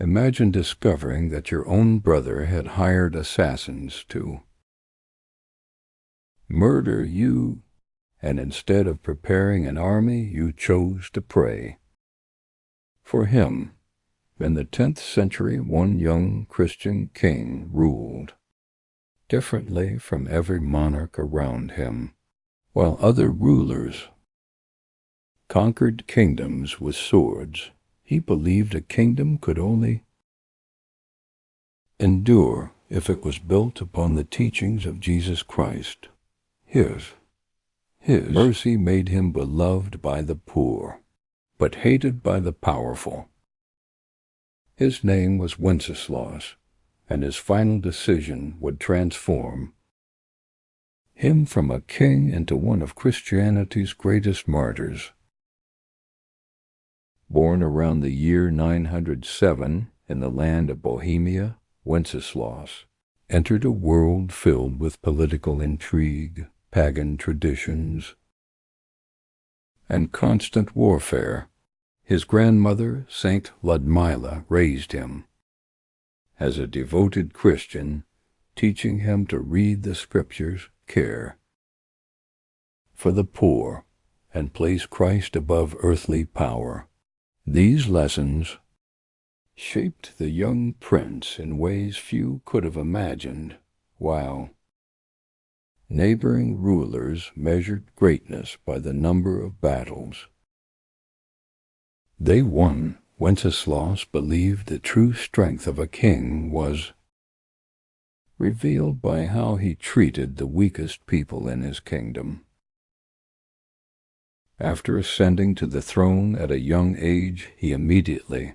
Imagine discovering that your own brother had hired assassins to murder you, and instead of preparing an army, you chose to pray. For him, in the 10th century, one young Christian king ruled differently from every monarch around him, while other rulers conquered kingdoms with swords. He believed a kingdom could only endure if it was built upon the teachings of Jesus Christ. His mercy made him beloved by the poor, but hated by the powerful. His name was Wenceslaus, and his final decision would transform him from a king into one of Christianity's greatest martyrs. Born around the year 907 in the land of Bohemia, Wenceslaus entered a world filled with political intrigue, pagan traditions, and constant warfare. His grandmother, Saint Ludmila, raised him as a devoted Christian, teaching him to read the Scriptures, care for the poor, and place Christ above earthly power. These lessons shaped the young prince in ways few could have imagined, while neighboring rulers measured greatness by the number of battles they won. Wenceslaus believed the true strength of a king was revealed by how he treated the weakest people in his kingdom. After ascending to the throne at a young age, he immediately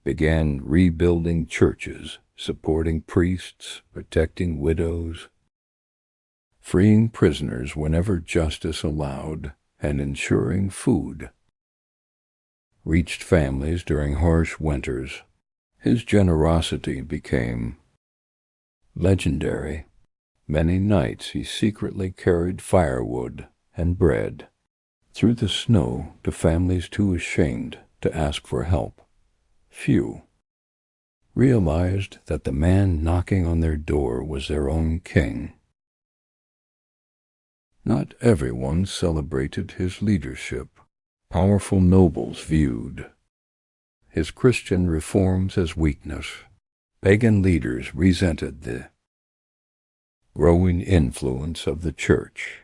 began rebuilding churches, supporting priests, protecting widows, freeing prisoners whenever justice allowed, and ensuring food reached families during harsh winters. His generosity became legendary. Many nights he secretly carried firewood and bread through the snow to families too ashamed to ask for help. Few realized that the man knocking on their door was their own king. Not everyone celebrated his leadership. Powerful nobles viewed his Christian reforms as weakness. Pagan leaders resented the growing influence of the church.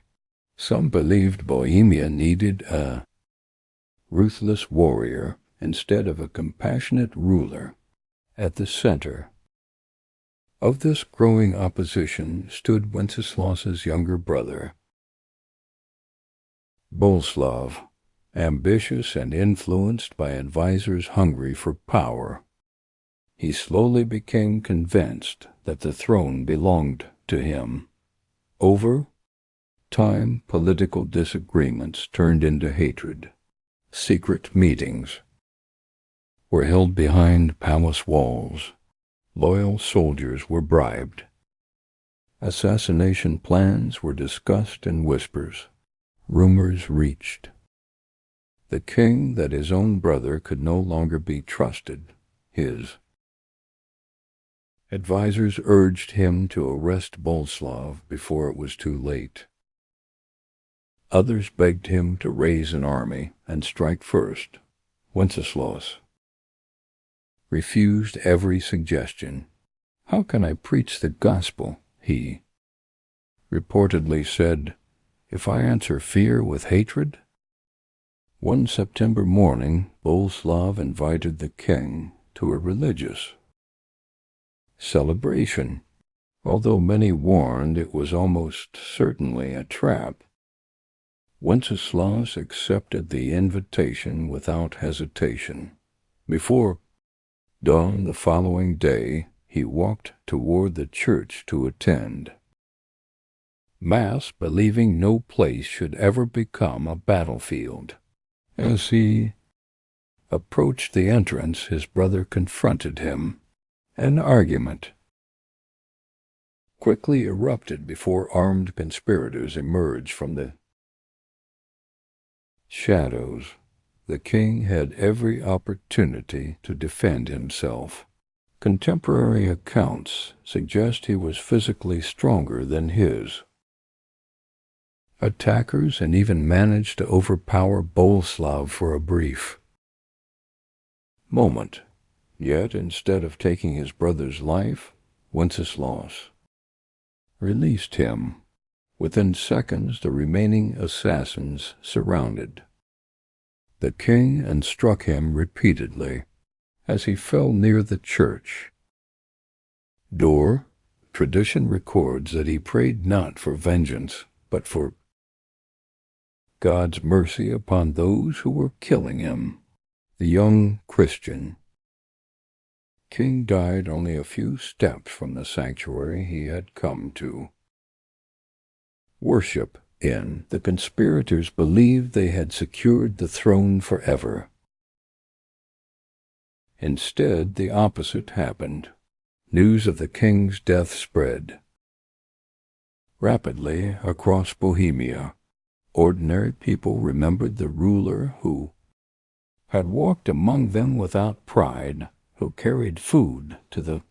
Some believed Bohemia needed a ruthless warrior instead of a compassionate ruler. At the center of this growing opposition stood Wenceslaus's younger brother, Boleslav, ambitious and influenced by advisors hungry for power. He slowly became convinced that the throne belonged to him. Over time, political disagreements turned into hatred. Secret meetings were held behind palace walls. Loyal soldiers were bribed. Assassination plans were discussed in whispers. Rumors reached the king that his own brother could no longer be trusted. His advisors urged him to arrest Boleslav before it was too late. Others begged him to raise an army and strike first. Wenceslaus refused every suggestion. "How can I preach the gospel?" he reportedly said, "if I answer fear with hatred?" One September morning, Boleslav invited the king to a religious celebration. Although many warned it was almost certainly a trap, Wenceslaus accepted the invitation without hesitation. Before dawn the following day, he walked toward the church to attend Mass, believing no place should ever become a battlefield. As he approached the entrance, his brother confronted him. An argument quickly erupted before armed conspirators emerged from the shadows. the king had every opportunity to defend himself. Contemporary accounts suggest he was physically stronger than his attackers and even managed to overpower Boleslav for a brief moment. Yet, instead of taking his brother's life, Wenceslaus released him. Within seconds, the remaining assassins surrounded the king and struck him repeatedly as he fell near the church door. Tradition records that he prayed not for vengeance, but for God's mercy upon those who were killing him. The young Christian king died only a few steps from the sanctuary he had come to worship in. The conspirators believed they had secured the throne forever. Instead, the opposite happened. News of the king's death spread rapidly across Bohemia. Ordinary people remembered the ruler who had walked among them without pride, who carried food to the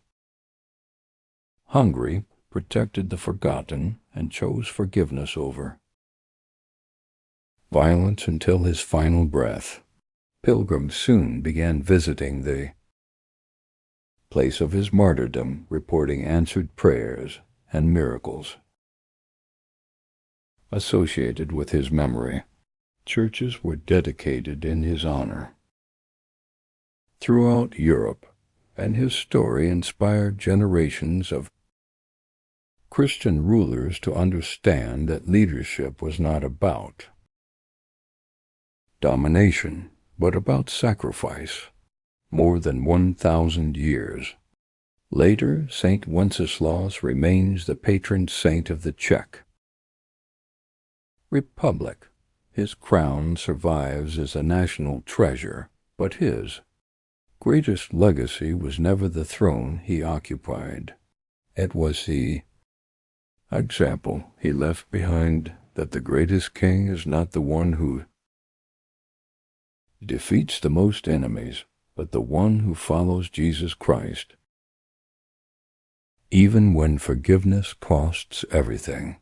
hungry, protected the forgotten, and chose forgiveness over violence until his final breath. Pilgrims soon began visiting the place of his martyrdom, reporting answered prayers and miracles associated with his memory. Churches were dedicated in his honor throughout Europe, and his story inspired generations of Christian rulers to understand that leadership was not about domination, but about sacrifice. More than 1,000 years later, Saint Wenceslaus remains the patron saint of the Czech Republic. His crown survives as a national treasure, but his greatest legacy was never the throne he occupied. It was the example he left behind that the greatest king is not the one who defeats the most enemies, but the one who follows Jesus Christ, even when forgiveness costs everything.